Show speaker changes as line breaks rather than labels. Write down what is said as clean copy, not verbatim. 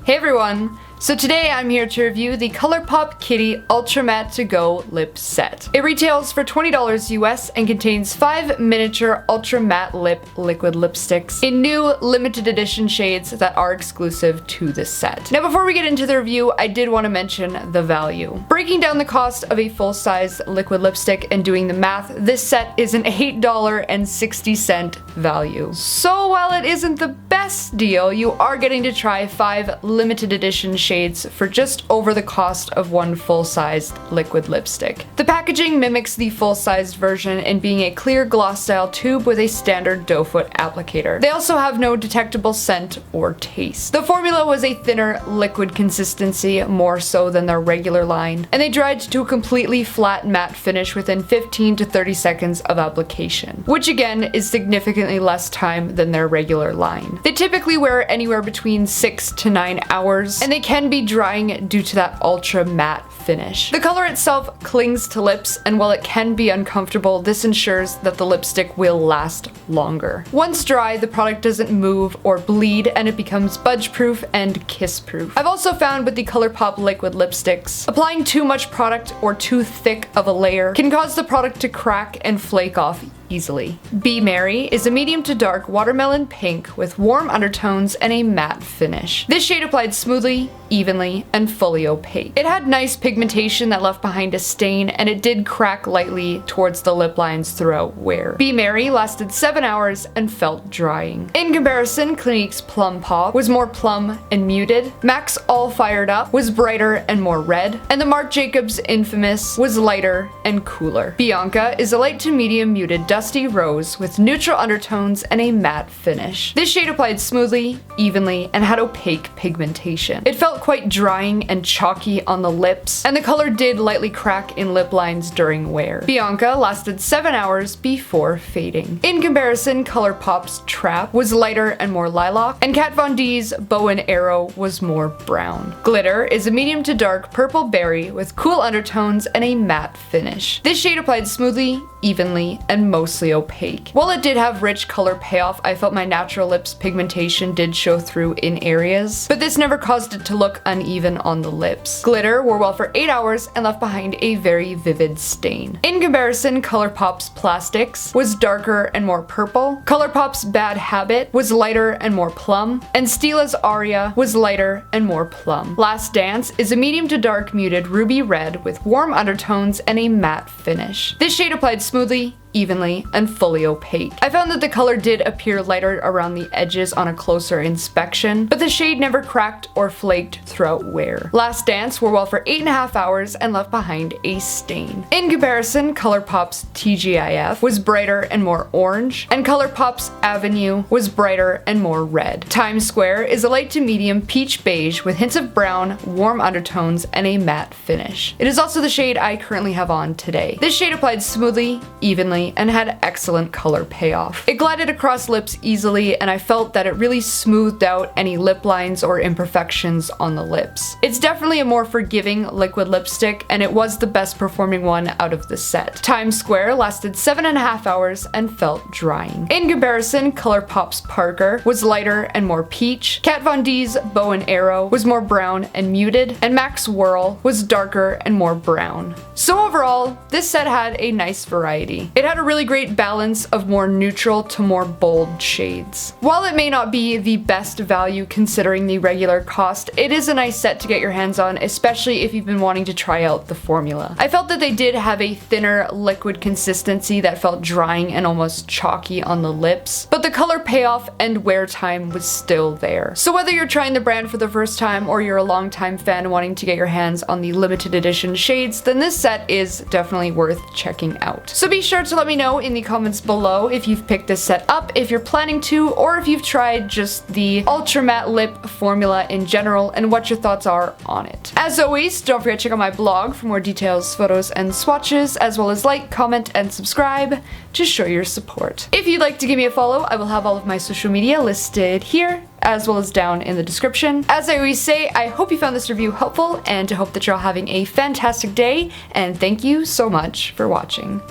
Hey everyone! So today I'm here to review the ColourPop Kitty Ultra Matte To Go Lip Set. It retails for $20 US and contains 5 miniature ultra matte lip liquid lipsticks in new limited edition shades that are exclusive to this set. Now before we get into the review, I did want to mention the value. Breaking down the cost of a full-size liquid lipstick and doing the math, this set is an $8.60 value. So while it isn't the best deal, you are getting to try 5 limited edition shades for just over the cost of one full-sized liquid lipstick. The packaging mimics the full-sized version in being a clear gloss-style tube with a standard doe foot applicator. They also have no detectable scent or taste. The formula was a thinner liquid consistency, more so than their regular line, and they dried to a completely flat matte finish within 15 to 30 seconds of application, which again is significantly less time than their regular line. They typically wear anywhere between 6 to 9 hours, and they can be drying due to that ultra matte finish. The color itself clings to lips, and while it can be uncomfortable, this ensures that the lipstick will last longer. Once dry, the product doesn't move or bleed, and it becomes budge-proof and kiss-proof. I've also found with the ColourPop liquid lipsticks, applying too much product or too thick of a layer can cause the product to crack and flake off easily. Be Merry is a medium to dark watermelon pink with warm undertones and a matte finish. This shade applied smoothly, evenly, and fully opaque. It had nice pigmentation that left behind a stain, and it did crack lightly towards the lip lines throughout wear. Be Merry lasted 7 hours and felt drying. In comparison, Clinique's Plum Pop was more plum and muted, Mac's All Fired Up was brighter and more red, and the Marc Jacobs Infamous was lighter and cooler. Bianca is a light to medium muted dusty rose with neutral undertones and a matte finish. This shade applied smoothly, evenly, and had opaque pigmentation. It felt quite drying and chalky on the lips, and the color did lightly crack in lip lines during wear. Bianca lasted 7 hours before fading. In comparison, ColourPop's Trap was lighter and more lilac, and Kat Von D's Bow and Arrow was more brown. Glitter is a medium to dark purple berry with cool undertones and a matte finish. This shade applied smoothly, evenly, and mostly opaque. While it did have rich color payoff, I felt my natural lips pigmentation did show through in areas, but this never caused it to look uneven on the lips. Glitter wore well for 8 hours and left behind a very vivid stain. In comparison, ColourPop's Plastics was darker and more purple, ColourPop's Bad Habit was lighter and more plum, and Stila's Aria was lighter and more plum. Last Dance is a medium to dark muted ruby red with warm undertones and a matte finish. This shade applied smoothly, evenly, and fully opaque. I found that the color did appear lighter around the edges on a closer inspection, but the shade never cracked or flaked throughout wear. Last Dance wore well for 8.5 hours and left behind a stain. In comparison, ColourPop's TGIF was brighter and more orange, and ColourPop's Avenue was brighter and more red. Times Square is a light to medium peach beige with hints of brown, warm undertones, and a matte finish. It is also the shade I currently have on today. This shade applied smoothly, evenly, and had excellent color payoff. It glided across lips easily, and I felt that it really smoothed out any lip lines or imperfections on the lips. It's definitely a more forgiving liquid lipstick, and it was the best performing one out of the set. Times Square lasted 7.5 hours and felt drying. In comparison, ColourPop's Parker was lighter and more peach, Kat Von D's Bow and Arrow was more brown and muted, and Mac's Whirl was darker and more brown. So overall, this set had a nice variety. It had a really great balance of more neutral to more bold shades. While it may not be the best value considering the regular cost, it is a nice set to get your hands on, especially if you've been wanting to try out the formula. I felt that they did have a thinner liquid consistency that felt drying and almost chalky on the lips, but the color payoff and wear time was still there. So whether you're trying the brand for the first time or you're a longtime fan wanting to get your hands on the limited edition shades, then this set is definitely worth checking out. So be sure to let me know in the comments below if you've picked this set up, if you're planning to, or if you've tried just the ultra matte lip formula in general and what your thoughts are on it. As always, don't forget to check out my blog for more details, photos, and swatches, as well as like, comment, and subscribe to show your support. If you'd like to give me a follow, I will have all of my social media listed here, as well as down in the description. As I always say, I hope you found this review helpful, and I hope that you're all having a fantastic day, and thank you so much for watching.